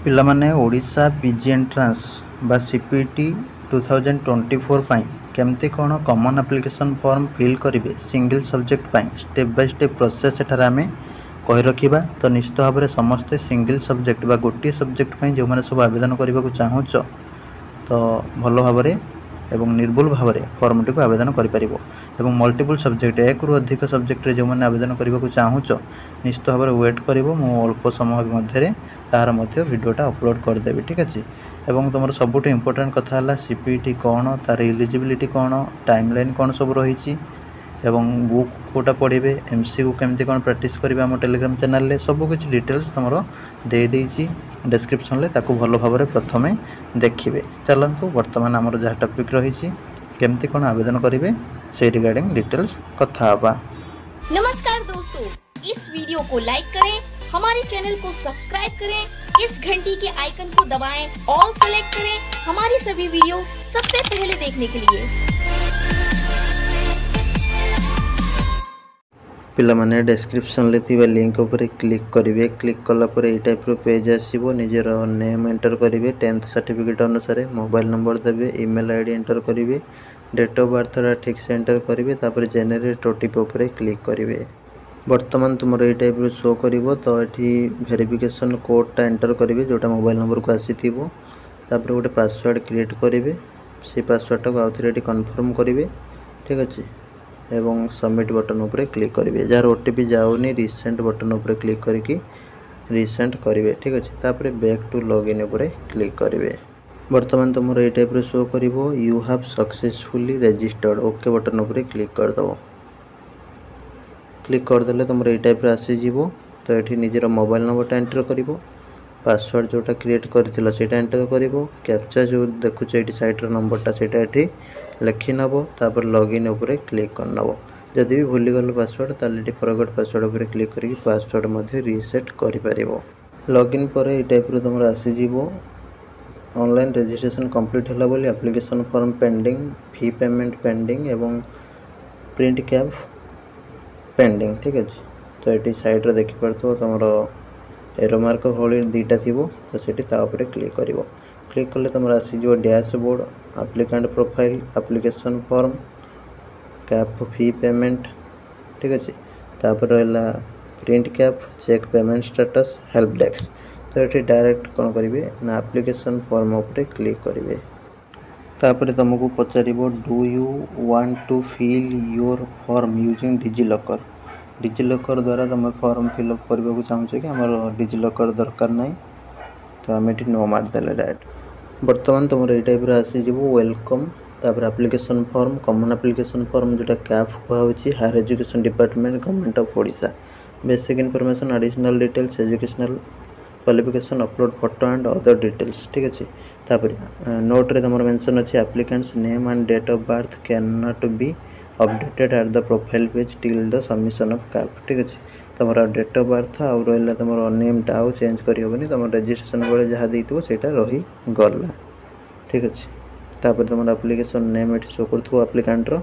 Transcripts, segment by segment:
ପିଲାମାନେ Odisha PG entrance ବା CPT 2024 ପାଇଁ କେମିତି କ'ଣ କମନ୍ ଆପ୍ଲିକେସନ୍ ଫର୍ମ ଫିଲ୍ କରିବେ ସିଙ୍ଗଲ ସବଜେକ୍ଟ ପାଇଁ ଷ୍ଟେପ୍ ବାଇ ଷ୍ଟେପ୍ ପ୍ରୋସେସ୍ ଏଠାରେ ଆମେ କହି ରଖିବା। ତ ନିଶ୍ଚିତ ଭାବରେ ସମସ୍ତେ ସିଙ୍ଗଲ ସବଜେକ୍ଟ ବା ଗୋଟିଏ ସବଜେକ୍ଟ ପାଇଁ ଯେଉଁମାନେ ସବୁ ଆବେଦନ କରିବାକୁ ଚାହୁଁଛ ତ ଭଲ ଭାବରେ ଏବଂ ନିର୍ଭୁଲ ଭାବରେ ଫର୍ମଟିକୁ ଆବେଦନ କରିପାରିବ। ଏବଂ ମଲ୍ଟିପୁଲ୍ ସବଜେକ୍ଟ एकରୁ अधिक सब्जेक्ट जो मैंने आवेदन करने को चाहूच निश्चित भाव में वेट कर अल्प समय मध्य तार भिडियोटा अपलोड करदेवि। ठीक अच्छे एवं तुम सबुठ इम्पोर्टाट कथा है सीपीटी कौन तार इलिजिबिलिटी कौन टाइमलाइन कौन सब रही एवं बुक कोटा पढ़े एमसीक्यू केमती कौन प्रैक्टिस करेंगे आम टेलीग्राम चैनल सबकि डिटेल्स तुम देदी डिस्क्रिप्शन में ताकू भल भाव में प्रथमे देखिए। चलतु बर्तमान आमर जहाँ टॉपिक रही केमती कौन आवेदन करेंगे से रिगार्डिंग डिटेल्स कथा हवा। नमस्कार दोस्तों, इस वीडियो को लाइक करें, हमारे चैनल को सब्सक्राइब करें, इस घंटी के आइकन को दबाएं, ऑल सेलेक्ट करें हमारी सभी वीडियो सबसे पहले देखने के लिए। पिलामाने डिस्क्रिप्शन ले लिंक उपर क्लिक करेंगे। क्लिक कला पर यह टाइप पेज आसो निजर नेम एंटर करेंगे 10th सर्टिफिकेट अनुसार मोबाइल नंबर देवे ईमेल आईडी एंटर करेंगे डेट ऑफ बर्थ ठीक से एंटर करेंगे तापर जेनेरेट ओटीपी उपर क्लिक करेंगे। बर्तमान तुम ये टाइप शो कर तो ये वेरिफिकेशन कोडटा एंटर करेंगे जोटा मोबाइल नंबर को आसी तापर गोटे पासवर्ड क्रिएट करेंगे से पासवर्डटा को आउ थे कन्फर्म करेंगे। ठीक अच्छे एवं सबमिट बटन उपर क्लिक करेंगे जार ओटीपी जाऊनी रिसेंट बटन उपर क्लिक करके रिसेंट करेंगे। ठीक अच्छे तापर बैक टू लॉगिन उपर क्लिक करेंगे। बर्तमान तुम ये टाइप शो कर you have successfully registered okay button उपर क्लिक करदेव। क्लिक करदे तुम ये टाइप आसीज तो ये निजर मोबाइल नंबरटा एंटर कर पासवर्ड जोटा क्रिएट करथिलो सेटा एंटर करिवो कैप्चा जो देखुछ एटी साइटर नंबरटा सेटा एठी लिखि नबो तापर लॉगिन ऊपर क्लिक करनबो। जदि भी भूली गलो पासवर्ड ताले एटी फॉरगेट पासवर्ड ऊपर क्लिक करके पासवर्ड मध्ये रीसेट करि परिवो। लॉगिन पर ए टाइप रो तुमरा आसी जीवो ऑनलाइन रजिस्ट्रेशन कंप्लीट होला बोली application form pending fee payment pending एवं प्रिंट कैप पेंडिंग। ठीक अच्छे तो ये साइड देखि परतो तुमरो एरो मार्क होली दीटा थी तो सीटी क्लिक कर क्लिक कले तुम आसीज dashboard applicant profile application form CAF fee payment. ठीक अच्छे तापर रहा print CAF check payment status help desk तो ये डायरेक्ट कौन करेंगे ना एप्लिकेशन फॉर्म उपर क्लिक करेंगे। तापर तुमको पचार do you want to fill your form using DigiLocker DigiLocker द्वारा तुम फॉर्म फिलअप करने को चाहूँ कि आम डिजिलॉकर दरकार ना तो आम ये नो मारदेले डायरेक्ट। बर्तमान तुम ये टाइप आसीज वेलकम तापर application form common application form जोटा कैप कहुच्छी higher education department government of Odisha basic information additional details educational qualification upload photo and other details. ठीक अच्छे तापर नोट रे तुम मेंशन अच्छे applicant's name and date of birth can not be updated at the profile page till the submission of CAF. ठीक अच्छे तुम date of birth आउ रहा तुम नेमटा आउ चेंज करहबनी तुम रजिस्ट्रेशन बेले जहाँ देती सेटा रही गला। ठीक अच्छे तापर तुम एप्लिकेशन नेम ये शो कर एप्लिकेंटर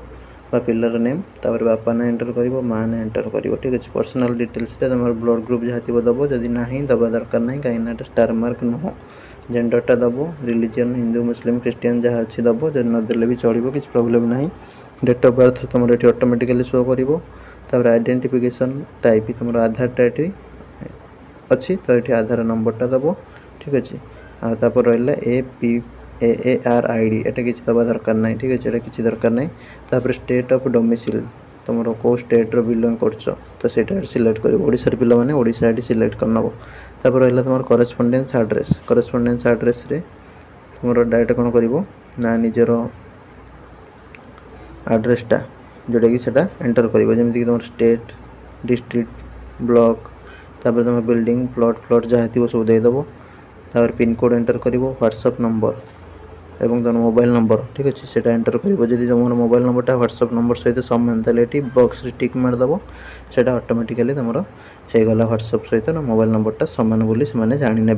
पिलर नेम तापर बापा ना एंटर कर माँ ना एंटर कर। ठीक अच्छे पर्सनल डिटेल्स तुम ब्लड ग्रुप जहाँ थी दब जदि ना दबा दरकार ना कहीं स्टार मार्क नुह जेंडरटा दब रिलीजन हिंदू मुस्लिम क्रिश्चियन जहाँ अच्छी दब जब नदेले भी चलो किसी प्रॉब्लम ना। डेट ऑफ बर्थ तुम ये ऑटोमेटिकली शो कर आइडेंटिफिकेशन टाइप तुम आधारटा ये अच्छी तो ये आधार नंबरटा दब। ठीक अच्छे तापर रहा APAR ID एटा किसी दबा दरकार ना। ठीक अच्छे किसी दरकार ना तापर स्टेट ऑफ डोमिसाइल तुम को स्टेट रो बिलोंग करछ तो सेटा सिलेक्ट कर ओडिसा पिला माने ओडिसा आईडी सिलेक्ट करनबो। तापर रहा तुम करेस्पोंडेंस एड्रेस रे तुम डायरेक्ट कौन कर ना निजर एड्रेसटा जोटा कि सेटा एंटर कर जमीक तुम स्टेट डिस्ट्रिक्ट ब्लॉक तापर तुम बिल्डिंग प्लॉट जहाँ थी सब देदेव तापर पिन कोड एंटर कर व्हाट्सएप नंबर एवं तुम मोबाइल नंबर। ठीक अच्छे सेटा एंटर कर जब तुम मोबाइल नंबरटा व्हाट्सएप नंबर सहित सामान ये बॉक्स टिक मारदेव सेटा ऑटोमेटिकली तुम होगला व्हाट्सएप सहित मोबाइल नंबरटा सामान बोली से जाने।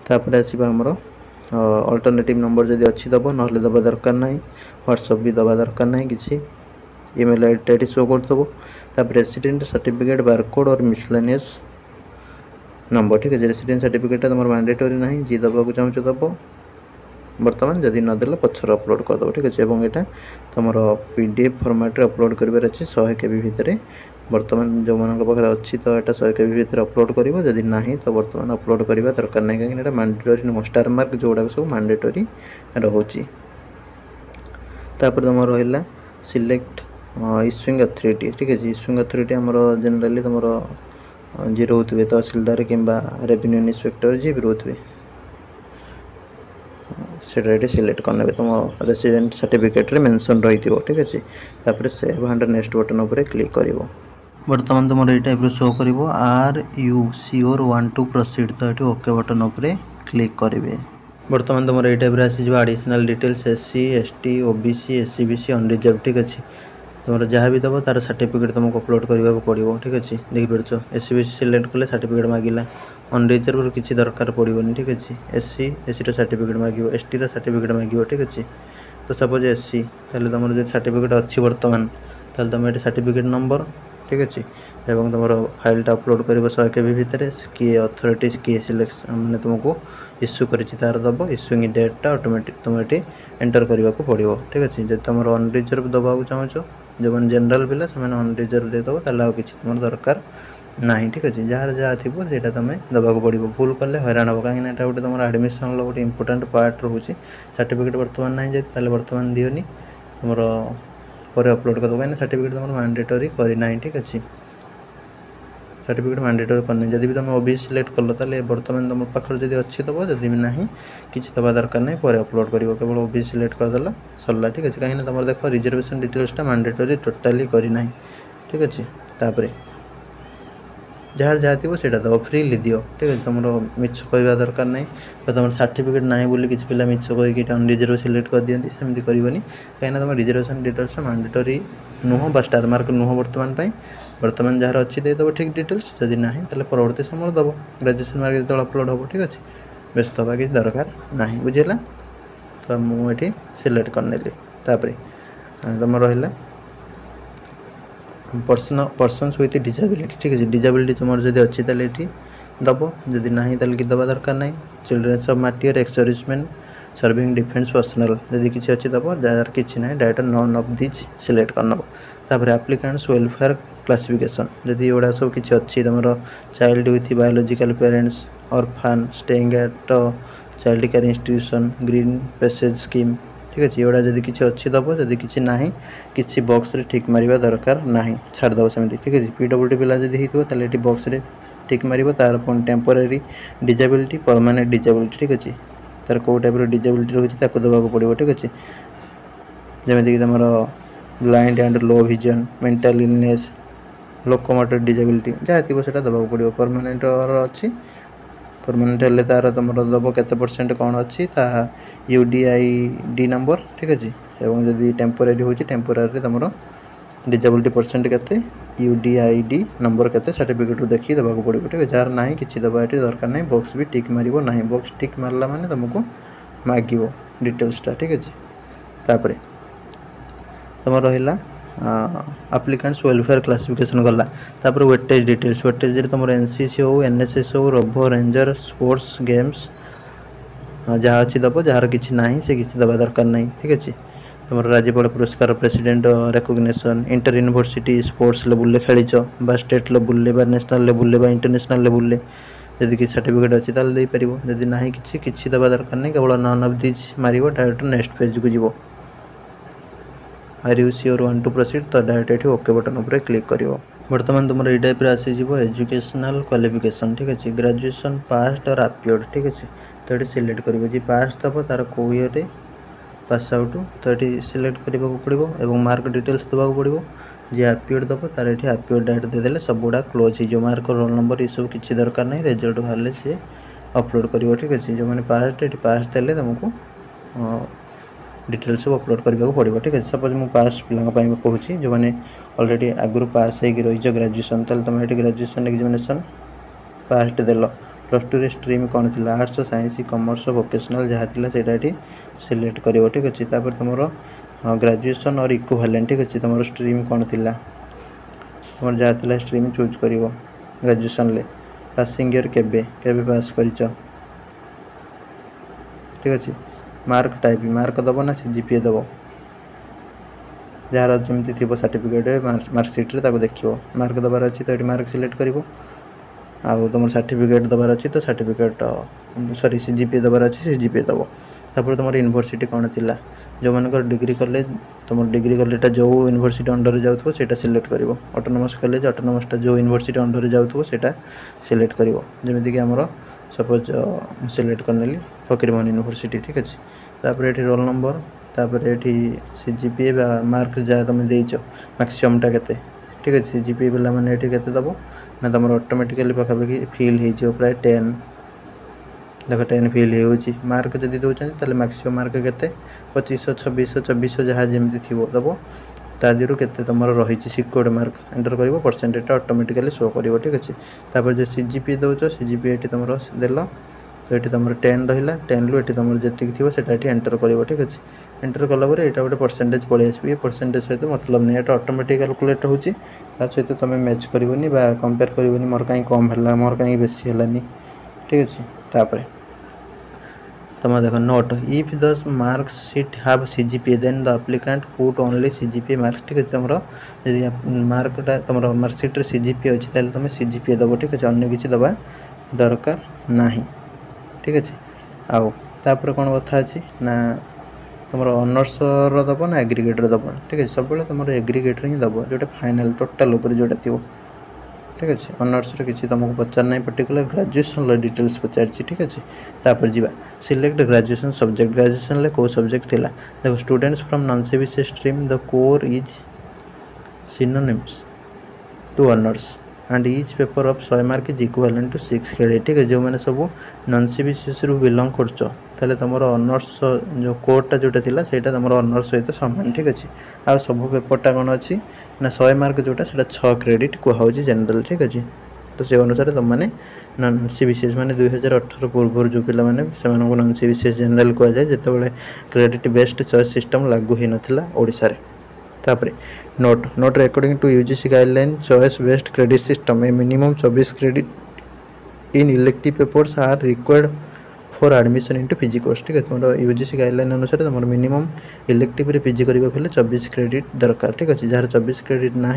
तापर आसवा आमर अल्टरनेटिव नंबर जदि अच्छी दब ना दबा दरकार ना व्हाट्सएप भी दबा दरकार ना किसी ईमेल आईडी शो करदेव। तापर रेसिडेंट सर्टिफिकेट बारकोड और मिसलेनियस नंबर ठीक है। रेसिडेंस सर्टिफिकेट तुम मैंडेटरी ना जी दबाक चाहूँ दब बर्तमान जदि नदेला पचर अपलोड करदेव ठीक अच्छे। यहाँ तुम PDF फॉर्मेट अपलोड कर 100 KB भितर बर्तमान जो मान पाखे अच्छी तो यहाँ 100 KB भितर अपलोड कर जदि ना तो बर्तमान अपलोड करवा दरकार नहीं कहीं मैंडेटरी नुह स्टार मार्क जोड़ा सब मैंडेटरी रोचे। तुम रहा सिलेक्ट इश्यूइंग अथॉरिटी ठीक है। इश्यूइंग अथॉरिटी आमर जनरली तुम जी रोथे तहसीलदार कि रेवेन्यू इन्स्पेक्टर जी भी रोथे से सिलेक्ट करने तुम रेसिडेंट सर्टिफिकेट मेंशन रही ठीक अच्छे। तापर सेव एंड नेक्स्ट बटन उपर क्लिक कर बर्तमान तुम ये टाइप शो कर are you sure want to proceed तो ये ओके बटन उपर क्लिक करेंगे। बर्तमान तुम ये टाइप आसीज additional details SC ST OBC SC BC unreserve ठीक अच्छे। तुम जहाँ भी दब तार सर्टिफिकेट तुमको अपलोड करने को पड़ो ठीक अच्छे। देखिपार SC BC सिलेक्ट कले सर्टिफिकेट मांगला अनरिजर्व किसी दरकार पड़ोनी ठीक अच्छे। SC सर्टिफिकेट मांग ST सर्टिफिकेट मांग ठीक अच्छे। तो सपोज SC तुम जो सर्टिफिकेट अच्छी बर्तमान तुम ये सर्टिफिकेट नंबर ठीक अच्छे। तुम फाइलटा अपलोड कर 100 KB भितर किए अथॉरिटीज किए सिलेक्शन मैंने तुमको इश्यू कर तार दब इश्यूइंग डेटा ऑटोमेटिक तुम ये एंटर करने को पड़ो ठीक अच्छे। जब तुम अनरिजर्व दबाक चाहो जो मैंने जनरल पिला से अनरिजर्व देदेव ताल कि तुम दरकार ना ठीक अच्छे। जार जहाँ थी से तुम दबाक पड़ो भूल कले हैरान हम कहीं गोटे तुम एडमिशन गोटे इंपोर्टाट पार्ट रोचे सर्टिफिकेट बर्तमान ना जब बर्तमान दियोनी तुम पर अपलोड कर कहीं सर्टिफिकेट तुम मैंडेटरी करना ठीक अच्छे। सर्टिफिकेट मैंडेटरी करना जब भी तुम OBC सिलेक्ट कल ताले बर्तमान तुम पाखे जब अच्छी दब जब भी ना कि दबा दरकार नहीं पर अपलोड कर केवल OBC सिलेक्ट करदेला सरला ठीक अच्छे। कहीं तुम देख रिजर्वेशन डिटेल्सटा मैंडेटरी टोटाली करना ठीक अच्छे। तापर जार जहाँ थी से दब फ्रीली दियो ठीक है। तुम मिछ कह दरकार नहीं तुम सर्टिफिकेट ना बोली किसी पिला मिछ कहीकि अनरिजर्व सिलेक्ट कर दिखती सेमती करनी कहीं तुम रिजर्वेशन डिटेल्स मैंडेटरी नुह बा स्टार मार्क नुह बर्तमान जार अच्छी देदेव ठीक डिटेल्स जदि ना तो परवर्ती समय दब ग्रेजुएशन मार्क जो अपलोड हम ठीक अच्छे। व्यस्त हवा किसी दरकार ना बुझेगा तो मुझे सिलेक्ट करनेली। तुम रहा पर्सन्स विथ डिसेबिलिटी ठीक है। डिसेबिलिटी तुम जब अच्छी ताले दब जदि ना तो कि दबा दरकार नहीं। Children's of martyr ex serviceman serving defence personnel जदि किसी अच्छी दब जार कि ना direct none of this select करनब। एप्लिकेंट्स वेलफेयर क्लासिफिकेशन जदि एगुड़ा सब किसी अच्छी तुम child with biological parents orphan staying at child care institution green passage scheme ठीक अच्छे। एगुड़ा जब किसी अच्छी दब जदि किसी ना कि बॉक्स रे ठीक मारिबा दरकार ना छाड़देव सेमती ठीक है। PWD पिला जदि होता ये बॉक्स रे ठीक मार तार टेम्पोरारी डिसेबिलिटी परमानेंट डिसेबिलिटी ठीक अच्छे। तार कौ टाइप डिसेबिलिटी रही दबाक पड़ो ठीक अच्छे। जमीक तुम blind and low vision mental illness locomotor disability जहाँ थी से दबाक पड़ो। परमानेंट अच्छी परमानेंट हेल्ले तार तुम दब के % कौन अच्छी UDID नंबर ठीक अच्छे। और जदि टेम्पोरारी हो टेम्पोरारी तुम डिसेबिलिटी % के UDID नंबर के सर्टिफिकेट देखिए दबाक पड़ो ठीक है। जार ना कि दबा ये दरकार नहीं बॉक्स भी टिक मार ना बॉक्स टिक मारला माने तुमको मागिव डिटेल्सटा ठीक अच्छे। तापर तुम रहा एप्लिकेंट्स वेलफेयर क्लासिफिकेशन गला तापर वेटेज डिटेल्स वेटेज तुम NCC हो NSS हो रोभो रेंजर स्पोर्ट्स गेम्स जहाँ अच्छी दब जार कि ना से कि दबा दरकार नहीं ठीक अच्छे। तुम राज्यपाल पुरस्कार president recognition inter university sports level खेलीच बा स्टेट लेवल बा नेशनल लेवल बा इंटरनेशनल लेवल जदि कि सर्टिफिकेट अच्छी ताल दे पारिबो जदि ना कि दबा दरकार नहीं केवल नॉन ऑफ दिस मारिबो डायरेक्ट नेक्स्ट पेज को जीवो। Are you sure want to proceed तो डायरेक्ट ये ओके बटन उपर क्लिक करिवो। बर्तमान तुम ये टाइप आसीज एजुकेशनल क्वालिफिकेशन ठीक अच्छे। ग्रेजुएशन पास्ट और अपियर्ड ठीक अच्छे। तो ये सिलेक्ट कर जी पास्ट दब तार कौ ये पास आउट तो ये सिलेक्ट करने को पड़ो और मार्क डिटेल्स देवाक पड़ो। जी अपियर्ड दब तार ये अपियर्ड डायरेक्ट देदेले सब गुड़ा क्लोज हो मार्क रोल नंबर ये सब किसी दरकार नहीं रिजल्ट बाहर सी अपलोड कर ठीक अच्छे। जो मैंने पास्ट ये पास्ट देले तुमको डिटेल्स सब अपलोड करने को पड़ो ठीक है। सपोज मुझे पास पिला कहूँ जो मैंने अलरेडी आगु पास हो रही ग्रेजुएशन ताल तुम ये ग्रेजुएशन एग्जामिनेशन पास्ट देल +2 स्ट्रीम कौन थी आर्ट्स साइंस कॉमर्स वोकेशनल जहाँ थी से सिलेक्ट कर ठीक अच्छे। तापर तुम ग्रेजुएशन और इक्विवेलेंट ठीक अच्छे। तुम स्ट्रीम कौन थी तुम जहाँ थी स्ट्रीम चूज कर ग्रेजुएशन ले पासिंग इयर केबे केबे पास करिच ठीक अच्छे मार्क टाइप मार्क दब ना सीजीपीए दब जार जमी थी सर्टिफिकेट मार्कसीट देखिए मार्क दबार अच्छी तो ये मार्क सिलेक्ट कर आउ तुम सर्टिफिकेट दबार अच्छी तो सर्टिफिकेट सॉरी सीजीपीए दबार अच्छी सीजीपीए दब तापर तुम यूनिवर्सिटी कौन थी जो मान डिग्री कॉलेज तुम डिग्री कॉलेज जो यूनिवर्सिटी अंडर जाऊँ से सिलेक्ट कर ऑटोनोमस कॉलेज ऑटोनोमस जो यूनिवर्सिटी अंडर जाऊँ से सिलेक्ट कर जमीक आमर सपोज सिलेक्ट करनेली फकीरमोहन यूनिवर्सिटी ठीक अच्छे तापर ये रोल नंबर तापर ये सीजीपीए मार्क जहाँ तुम देच मैक्सिममटा के ठीक अच्छे सीजीपीए पिला मैंने ये दब ना तुम ऑटोमेटिकली पाखापाखि फिल हो प्राय 10 देख 10 फिल हो मार्क जब दौरान मैक्सिमम मार्क के 2500 2600 2400 जहाँ जमी थी दब तादिहर के तुम रही सिक्योर्ड मार्क एंटर कर परसेंटेज ऑटोमेटिकली शो कर ठीक अच्छे तापर जो सीजीपीए दौच सीजीपीए तुम देल तो ये तुम 10 रहा 10 रु ये तुम जी थी से एंटर कर ठीक अच्छे एंटर कलापर यहाँ गोटे परसेंटेज पलि आस परसेंटेज सहित मतलब नहीं ये ऑटोमेटिक कैलकुलेट हो सहित तुम मैच करनी कंपेयर करनी मोर कहीं कम है मोर कहीं बेसी है ठीक अच्छे तापर तुम देख note if the mark sheet have CGPA then the applicant put only CGPA marks ठीक है तुम मार्कटा तुम मार्कशीट रे सीजीपीए अच्छी तुम सीजीपीए दब ठीक अच्छे अन्य किसी दबा दरकार नहीं ठीक अच्छे आउ तापर कौन कथा अच्छी ना तुम ऑनर्स दब ना एग्रीगेटर दब ठीक है सब तुम एग्रीगेटर ही दब जो फाइनल टोटाल जोटा थी ठीक अच्छे ऑनर्स किसी तुमको पचार ना पर्टिकुलर ग्रेजुएशन डिटेल्स पचार ठीक अच्छे तापर जी सिलेक्ट ग्रेजुएशन सब्जेक्ट ग्रेजुएशन को सब्जेक्ट थिला देखो students from non CBC stream the core is synonyms to honours and each paper of 100 mark is equivalent to 6 credit ठीक है जो मैंने सब नॉन सीबीसी रु बिलंग कर तुम ऑनर्स जो कोर्टा जोटा थिला सेटा तुम ऑनर्स सहित सामान ठीक अच्छे आ सब पेपरटा कौन अच्छी ना 100 मार्क जोटा से 6 क्रेडिट कहूँ जनरल ठीक अच्छे तो से अनुसार तुम मैंने नॉन सीबीसीएस मैंने 2018 पूर्व जो पिला माने से नॉन सीबीसीएस जनरल कह जाए जिते क्रेडिट बेस्ड चॉइस सिस्टम लागू हो नाला ओडिशा रे तापर note note according to UGC guideline choice based credit system a minimum 24 credit in elective papers are required for admission into PG course ठीक है तुम यूजीसी गाइडलाइन अनुसार तुम मिनिमम इलेक्टिव रे पीजी करने 24 क्रेडिट दरकार ठीक अच्छे जार 24 क्रेडिट ना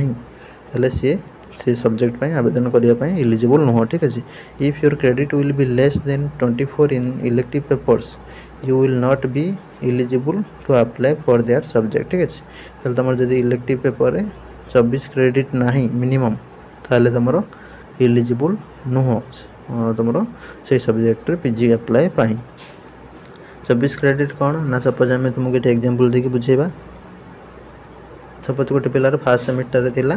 से सब्जेक्ट पे आवेदन करने एलिजिबल नुह ठीक अच्छे if your credit will be less then 24 in elective papers you will not be eligible to apply for their subject ठीक अच्छे तुम जब इलेक्टिव पेपर 24 क्रेडिट ना मिनिमम ताले तुम एलिजिबल नुह तुम से सब्जेक्ट पीजी अप्लाई 24 क्रेडिट कौन ना सपोज आम तुमको ये एग्जांपल देखिए बुझेबा सपोज गोटे पिलार फास्ट सेमिस्टर थिला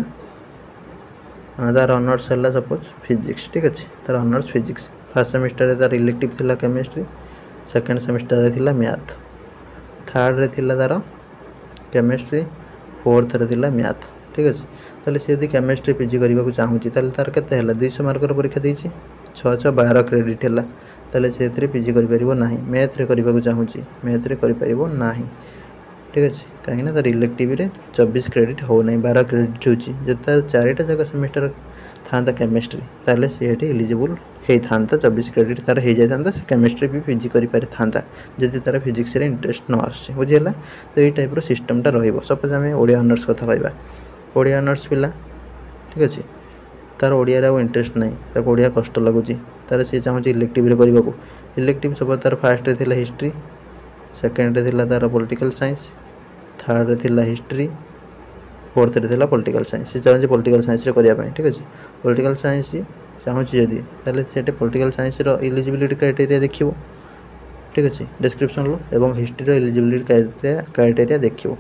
तार ऑनर्स है सपोज फिजिक्स ठीक अच्छे तार ऑनर्स फिजिक्स फास्ट सेमिस्टर तार इलेक्टिव थिला केमिस्ट्री सेकेंड सेमिस्टर थिला मैथ थर्ड रे थिला तार केमिस्ट्री फोर्थ रे थिला मैथ ठीक अच्छे ताले से यदि केमिस्ट्री पीजी करने को चाहूँगी तार केते 200 मार्कर परीक्षा देती 612 क्रेडिट है ताले से पीजी करना मैथ रे करने को चाहूँगी मैथ रे करना ठीक अच्छे कहीं तार इलेक्टिव रे 24 क्रेडिट हो ना 12 क्रेडिट होची जो चारिटा जगह सेमिस्टर था केमिस्ट्री ताले सी एलिजिबल होता 24 क्रेडिट तार हो जाता से केमिस्ट्री भी पीजी कर जदि तार फिजिक्स रे इंटरेस्ट न आस बुझीगला तो ये टाइप सिस्टमटा रपोज आम ओडिया ऑनर्स कथा कहवा ओडिया ऑनर्स पिला ठीक अच्छे तार ओडिया इंटरेस्ट ना तार ओडिया कष्ट लगुच तार सी चाहूँगी इलेक्टिव करने को इलेक्टिव सब तार फास्ट थिला हिस्ट्री सेकेंड थिला तार पॉलिटिकल साइंस थर्ड थिला हिस्ट्री फोर्थ थिला पॉलिटिकल साइंस से चाहूँगी पॉलिटिकल साइंस करने ठीक अच्छे पॉलिटिकल साइंस चाहूँगी जदि ताले पॉलिटिकल साइंस एलिजिबिलिटी क्राइटेरिया देखिए ठीक अच्छे डिस्क्रिप्शन लो एवं हिस्ट्री एलिजिबिलिटी क्राइटेरिया देखिए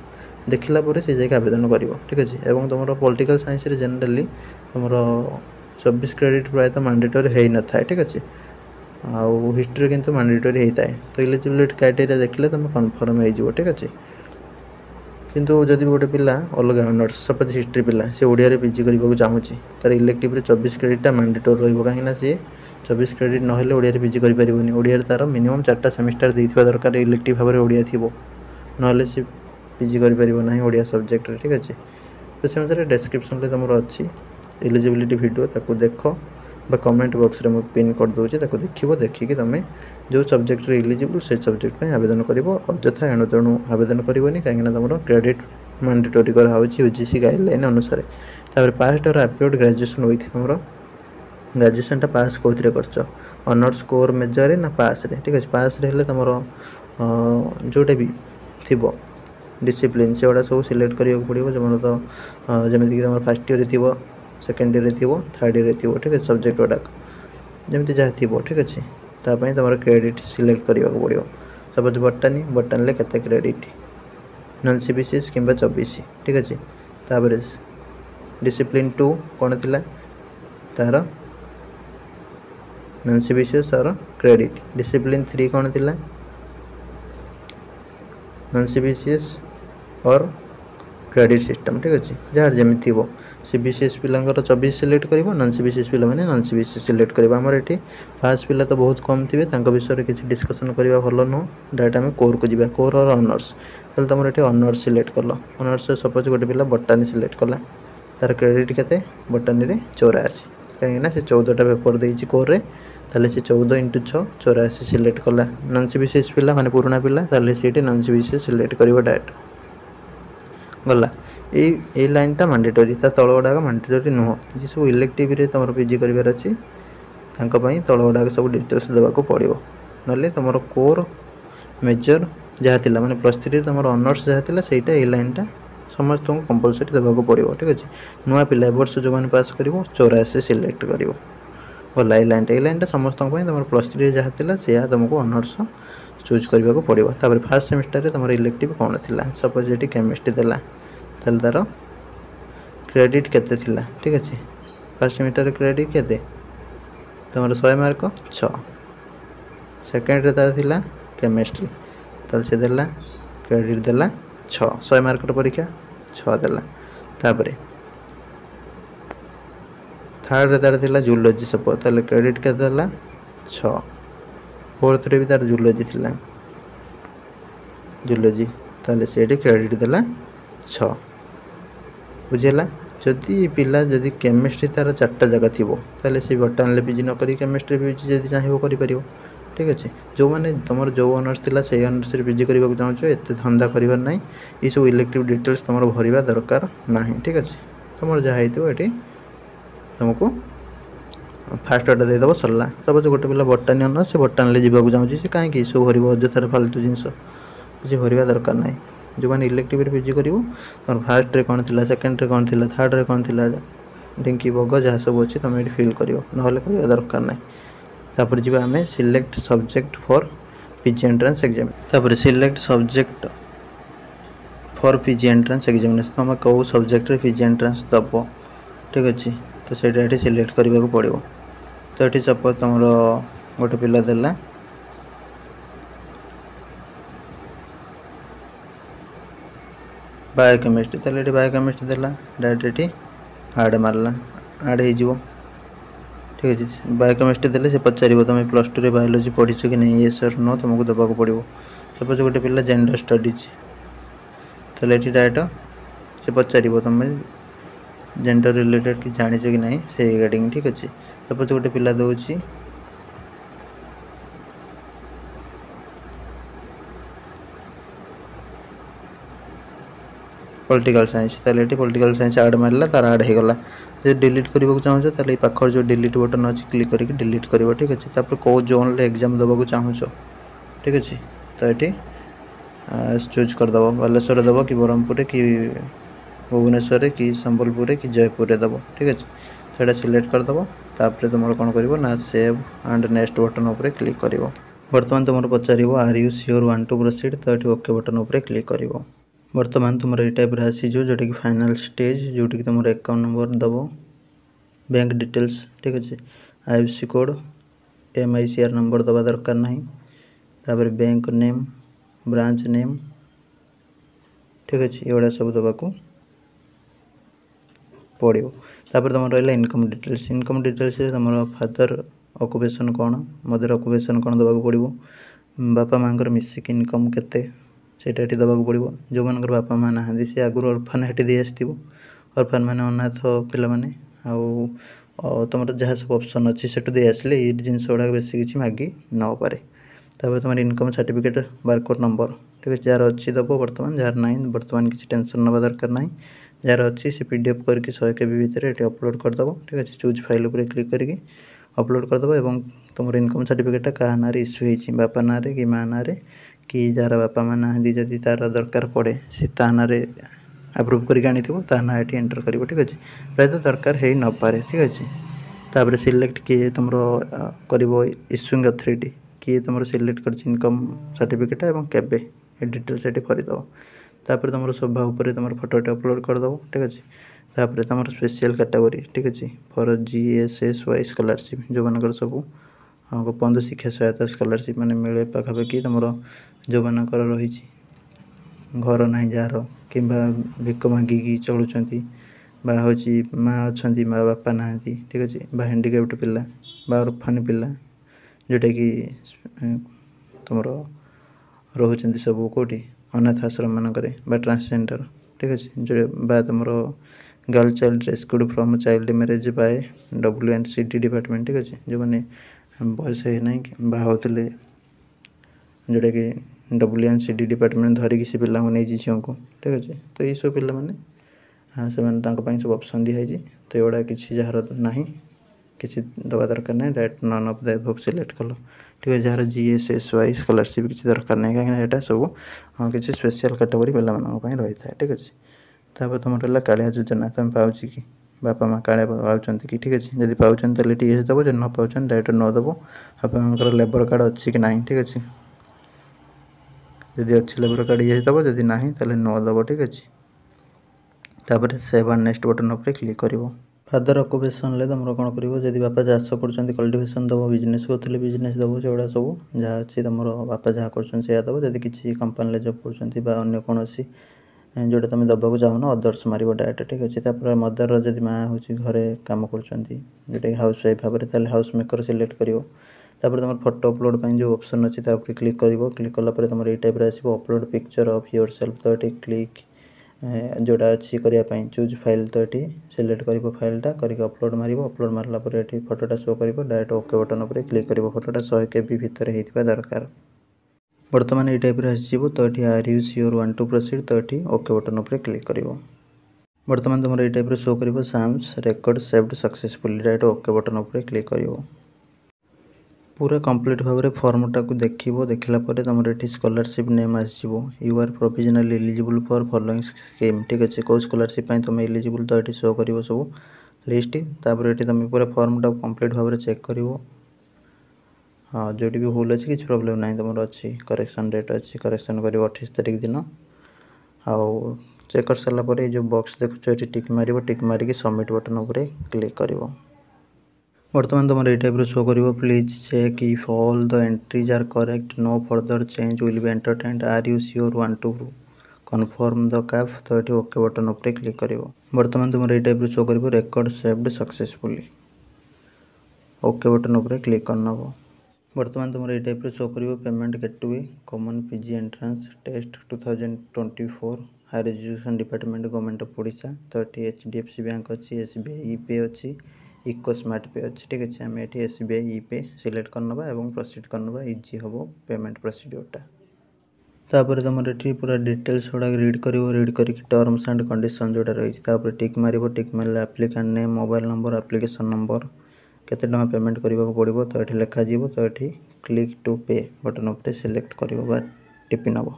देखला पर से जाके आवेदन कर ठीक अच्छे एवं तुम पॉलिटिकल साइंस जनरली तुम 24 क्रेडिट प्रायतः मैंडेटरी हो न था ठीक अच्छे आउ हिस्ट्री किंतु मैंडेटरी होता है तो एलिजिबिलिटी क्राइटेरिया देखले तुम कन्फर्म हो ठीक अच्छे किंतु जदि गोटे पिला अलग ऑनर्स सपोज हिस्ट्री पिला से ओडिया पीजी करने को चाहूँगी तार इलेक्टिव रे 24 क्रेडिटा मैंडेटरी रही सी 24 क्रेडिट ना ओडिया पीजी कर ओडिया तार मिनिमम 4टा सेमिस्टर देथिबा दरकार इलेक्टिव भाव में ओडिया थी ना सी पीजी करना ओडिया सब्जेक्ट ठीक अच्छे तो से अनुसार डिस्क्रिप्शन तुम अच्छी एलिजिबिलिटी वीडियो ताकू देख कमेंट बॉक्स रे पिन कर दूचे देखिए देखिए तुम जो सब्जेक्ट इलिजिबल से सब्जेक्ट आवेदन कर अଯଥା एणु तेणु आवेदन करनी कहीं तुम क्रेडिट मैंडेटरी कराऊँ यूजीसी गाइडलाइन अनुसार। तापर पास्ट और अपलोड ग्रेजुएशन हुई तुम ग्रेजुएशन टा पास कौन कर ऑनर्स कोर मेजर ना पास रे ठीक अच्छे पास रे तुम जोटा भी थी डिसिप्लिन से गुड़ा सब सिलेक्ट करने पड़ो जो तो जमीक तुम फास्ट ईयर थी सेकेंड ईयर थी थर्ड ईयर थी ठीक है सब्जेक्ट गुड़ाक जमी जहाँ थी ठीक अच्छे तापाई तुम क्रेडिट सिलेक्ट करने पड़ो। सपोज बटानी बटानी केते क्रेडिट नॉन सीबीसीएस कि 24 ठीक अच्छे। तापर डिसिप्लिन 2 कौन थी तार नॉन सीबीसीएस और क्रेडिट। डिसिप्लिन 3 कौन थी नॉन सीबीसीएस और क्रेडिट सिस्टम ठीक अच्छे जार जमी थी सीबीसीएस पिलांकर 24 सिलेक्ट कर नॉन सीबीसीएस पिला माने नॉन सीबीसीएस सिलेक्ट कर आमर ये पास पिला तो बहुत कम थे विषय किसी डिस्कसन करवा भल नुह डायरेक्ट आम कोर को जा कोर और ऑनर्स ताल तुम ये ऑनर्स सिलेक्ट कल ऑनर्स सपोज गोटे पिला बटानी सिलेक्ट कला तार क्रेडिट केते बटानी रे 84 कहीं से 14टा पेपर देती कोर रे ताले से 14 × 6 84 सिलेक्ट कला। नॉन सीबीसीएस पिला माने पुराना पिला ताले से नॉन सीबीसीएस सिलेक्ट कर डायरेक्ट गला ये लाइनटा मैंडेटरी ता तल गुड़ाक मैंडेटरी नुह जी सब इलेक्टिव रे तुम पीजी करार अच्छी तल गुड़ाक सब डिटेल्स देवाक पड़ो ना तुम कोर मेजर जहाँ थी माने +3 तुम ऑनर्स जहाँ थी सहीटा ये लाइनटा समस्त को कंपलसरी देवाक पड़ो ठीक अच्छे। नुआ पिला वर्ष जो मैंने पास कर 84 सिलेक्ट कर गला ये लाइनटा समस्त तुम +3 जहाँ थी से तुमको ऑनर्स चूज करने को पड़ो। तापर फर्स्ट सेमिस्टर रे तुम इलेक्टिव कौन थी सपोज ये केमिस्ट्री देला ताल तार क्रेडिट केते थिला ठीक अच्छे। फर्स्ट सेमिस्टर क्रेडिट केते तुम 100 मार्क 6 सेकेंड रे तार थिला केमिस्ट्री ताल से देला क्रेडिट देला 6 100 मार्क परीक्षा 6 देला। तापर थर्ड रे तार थिला जूलॉजी सपोज ताल क्रेडिट केते देला 6 फोर्थ रे भी तार जूलॉजी थिला जूलॉजी ताले से क्रेडिट देला 6 बुझेगा। जदि पिला जदि केमिस्ट्री तार 4टा जगह थी ताले से बटानी पीजी न करी केमिस्ट्री पीजी जदि चाहिए कर ठीक अच्छे। जो मैंने तुम जो ऑनर्स थी से ऑनर्स पीजी करने चाहो एत धंदा करार ना ये सब इलेक्टिव डिटेल्स तुम भरवा दरकार ना ठीक अच्छे। तुम जहाँ ये तुमको फास्ट आटा देदेव सरला। सपोज गोटे पिला बटानी ऑनर्स से बटानी जावाक चाहूँगी से कहीं सब भर अଯଥାରେ फालतू जिनस किसी भरवा दरकार ना। जो मैंने इलेक्टिव पीजी कर फास्ट रे कौन थी सेकेंड रे कौन थी थर्ड रे कौन थी ढिंकी बग जहाँ सब अच्छी तुम ये फिल कर ना दरकार ना। तापर जी आम select subject for PG entrance exam तापर select subject for PG entrance examination तुम कौ सब्जेक्ट रे पीजी एंट्रेंस दब ठीक अच्छे तो ये सिलेक्ट करने को पड़ो। तो ये सपोज तुम गोटे पिला देला बायोकेमिस्ट्री ताले ये बायोकेमिस्ट्री देला डायरेक्ट ये आड मारला आड हो ठीक अच्छे। बायोकेमिस्ट्री देले से पचार तुम +2 रे बायोलॉजी पढ़ीच कि नहीं ये सर नो तुमको देवाक पड़ो। सपोज गोटे पिला जेंडर स्टडीज ताले ये डायरेक्ट से पचार तुम जेंडर रिलेटेड कि जानी कि नहीं से रिगार्डिंग ठीक अच्छे। सपोज गोटे पिला दूसरी पॉलिटिकल साइंस ताले पॉलिटिकल साइंस आड मारला तार आड हो गला। जब डिलीट करने चाहो ताले पाखर जो डिलीट बटन अच्छी क्लिक करके डिलीट कर ठीक अच्छे। तापर कौ जोन रे एग्जाम देवाक चाहो ठीक अच्छे तो ये चूज करदेव बालेश्वर देव कि ब्रह्मपुर कि भुवनेश्वर कि संबलपुर कि जयपुर दब ठीक अच्छे। से सिलेक्ट करदेव तापर तुम कौन कर ना सेव एंड नेक्स्ट बटन उपर क्लिक कर। बर्तमान तुम पचार are you sure want to proceed तो ये ओके बटन उपर क्लिक कर। बर्तमान तुम ये टाइप आसीज जोटा कि फाइनाल स्टेज जोटि तुम अकाउंट नंबर दब बैंक डिटेल्स ठीक अच्छे। आईएफएससी कोड MICR नंबर दबा दरकार ना। तापर बैंक नेम ब्रांच नेम ठीक अच्छे ये सब देवाक पड़ो। तापर तुम रहा इनकम डिटेल्स से तुम फादर ऑक्युपेशन कौन मदर ऑक्युपेशन कौन देवाक पड़ो। बापा माँ मिसिक इनकम केते सेटा ये देवाक पड़ो। जो मान बापा माँ ना सी आगुरी अर्फान हेटी दे आसो अर्फान मैंने अनाथ पिला माने और तुम जहाँ सब ऑप्शन अच्छी से दे आसले ये जिन गुड़ा बेस किसी मागि न पारे। तुम इनकम सर्टिफिकेट बारकोड नंबर ठीक है जार अच्छी दब बर्तमान जार ना बर्तमान किसी टेंशन नवा दरकार ना जार अच्छी से पीडीएफ करके 100 KB भितर ये अपलोड करदेव ठीक अच्छे चूज फाइल उपर क्लिक करके अपलोड करदेव और तुम इनकम सर्टिफिकेटा क्या ना इश्यू होती बापा ना कि माँ ना कि जार बापा माँ ना जदि तार दरकार पड़े से ता ना आप्रुव करके आनी ना ये एंटर कर ठीक अच्छे प्रायत दरकार हो न पारे ठीक अच्छे। तापर सिलेक्ट किए तुम कर इश्यूइंग अथॉरिटी किए तुम सिलेक्ट कर इनकम सर्टिफिकेट और केबे ये डिटेल्स ये करदेव। तापर तुम सभा उपर तुम फोटोटे अपलोड करदेव ठीक अच्छे। तापर तुम स्पेशल कैटेगरी ठीक अच्छे फॉर GSSY स्कॉलरशिप जो मान सब गोपबंधु शिक्षा सहायता स्कॉलरशिप मैंने मिले पाखापाखि तुम जो मान रही घर ना जार कि भिक मागिकी चलुँच हूँ माँ अच्छा माँ बापा ना ठीक अच्छे हैंडिकैप्ड पिला ऑर्फन पिला जोटा कि तुम रोच सब कौटी अनाथ आश्रम मानक ट्रांसजेंडर ठीक अच्छे जो तुम girl child rescued from child marriage by WNCD department ठीक अच्छे जो मैंने बयस ना बाहले जोटा कि WNCD डिपार्टमेंट धरिकी से पिला नहीं झील को ठीक अच्छे। तो ये सब पिला मैंने हाँ से सब ऑप्शन दिखाई तो एगुड़ा किसी जार ना किसी दवा दरकार ना direct none of the above select कल ठीक है जार GSSY स्कॉलरशिप किसी दरकार नहीं कहीं यहाँ सब किसी स्पेशल कैटेगरी पे रही है ठीक अच्छे। तापर तुम रहा कालिया योजना तुम पाँच कि बापा माँ कालिया पाँच कि ठीक अच्छे जब पाँच टीएस दब जो न पाँच डायरेक्ट न दब आप लेबर कार्ड अच्छी कि ना ठीक अच्छे जदि अच्छी लेबर कार्ड ये दब जदि ना न दब ठीक अच्छे। तापर सेव एंड नेक्स्ट बटन उपर क्लिक कर फादर अकुपेशन तुम कौन कर जब बापा चाष कर कल्टिवेशन दब बिजनेस करते बिजनेस दब से गुड़ा सब जहाँ अच्छी तुम बापा जहाँ कर दब जब किसी कंपानी जॉब कर कौन जोटा तुम दबाक चाहून अदर्स मार डायरेक्ट ठीक अच्छे। तापर मदर जब माँ हूँ घरे कम कर जोटा कि हाउस वाइफ भाव में हाउस मेकर सिलेक्ट कर तुम फोटो अपलोड जो ऑप्शन अच्छी क्लिक कर क्लिक कलापर तुम ये टाइप आसो upload picture of your self तो ये क्लिक जोटा अच्छी करने चूज फाइल तो ये सिलेक्ट कर फाइलटा करके अपलोड मार अपलोड मारला ये फोटोटा शो कर डायरेक्ट ओके बटन उपर क्लिक कर फोटोटा 100 KB भितर होता दरकार बर्तमान ये टाइप आसो तो ये are you sure want to proceed तो ये ओके बटन उपर क्लिक कर बर्तमान तुम ये टाइप शो कर साम्स record saved successfully direct okay button उपर क्लिक कर पूरा कंप्लीट भाव में फॉर्मटा को देखला तुम ये स्कॉलरशिप नेम आसो you are provisional eligible for following scheme ठीक अच्छे कौ स्कॉलरशिप तुम एलिजिबल तो ये शो कर सब लिस्ट तापर ये तुम पूरा फॉर्मटा कंप्लीट भाव में चेक कर हाँ जो भी भूल अच्छी किसी प्रोब्लेम ना तुम अच्छी करेक्शन डेट अच्छी करेक्शन कर 28 तारीख दिन आउ चेक कर सारापर जो बॉक्स देखुच ये टिक मार टिक मारिक सबमिट बटन उपर क्लिक कर बर्तमान तुम ये टाइप शो कर please check if all the entries are correct no further change will be entertained are you sure want to confirm the CAF तो ये ओके बटन उपर क्लिक कर बर्तमान तुम ये टाइप शो कर record saved successfully okay button उपर click करनब बर्तमान तुम ये टाइप शो कर payment gateway common PG entrance test 2024 higher education department government of Odisha तो ये HDFC बैंक अच्छी SBI E-Pay अच्छी इको स्मार्ट पे अच्छी ठीक अच्छे आम ये SBI E-Pay सिलेक्ट करनबा एवं प्रोसीड करनबा इजी हम पेमेंट प्रोसीड्योरटा। तापर तुम ये पूरा डिटेल्स गुड़ा रीड कर टर्म्स एंड कंडीशन जोटा रही टिक मार टिक मारे applicant name mobile number application number केते टଙ୍କା पेमेंट करने को पड़ो तो ये लिखा तो ये क्लिक टू पे बटन उपर सिलेक्ट कर टिपि नब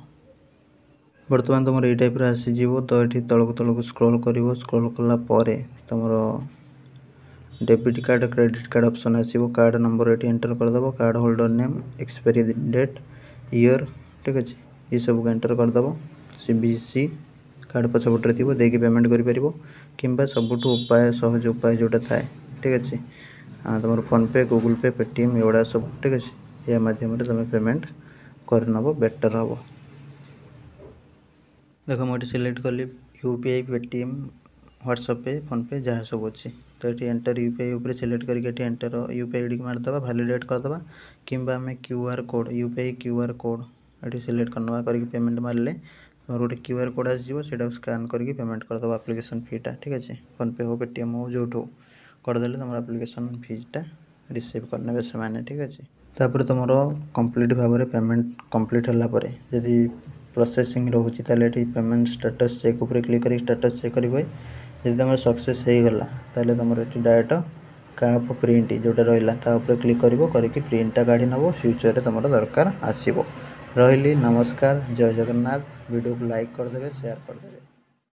बर्तमान तुम ये टाइप आसीज तो ये तलक स्क्रॉल कर स्क्रॉल कलापर तुम debit card credit card option आसो कार्ड नंबर ये एंटर करदेव card holder name expiry date year ठीक अच्छे ये सब एंटर करदेव CVC कार्ड पछपटे थी देखिए पेमेंट कर कि सबुठ उपाय सहज उपाय जोटा थाए ठीक अच्छे हाँ तुम फोनपे गूगल पे पेटीएम एगुड़ा सब ठीक अच्छे या माध्यम तुम पेमेंट करनब बेटर हम देख मुझे सिलेक्ट कली UPI पेटीएम व्हाट्सएप पे फोनपे जहाँ सब अच्छी तो ये एंटर UPI उपर सिलेक्ट करके एंटर UPI आईडी मारदे भैलिडेट करदे कि आम QR code UPI QR code ये सिलेक्ट करना करके पेमेंट मारे तुम गोटे QR कोड आसो स्कान करके पेमेंट करदे एप्लिकेशन फीटा ठीक अच्छे फोनपे हो पेटीएम हो जो करदेले तुम एप्लिकेशन फीसटा रिसीव करने से ठीक अच्छे। तापर तुम कंप्लीट भाव में पेमेंट कंप्लीट होगापर जदि प्रोसेसिंग रोचे ये पेमेंट स्टेटस चेक उपर क्लिक कर स्टेटस चेक करेंगे। जब तुम सक्सेस होगला ताले तुम ये डायरेक्ट काफ प्रिंट जोटा रहा क्लिक करके प्रिंटा काढ़ी नब फ्यूचर में तुम दरकार आसो। रही नमस्कार, जय जगन्नाथ। वीडियो को लाइक करदे, शेयर करदे।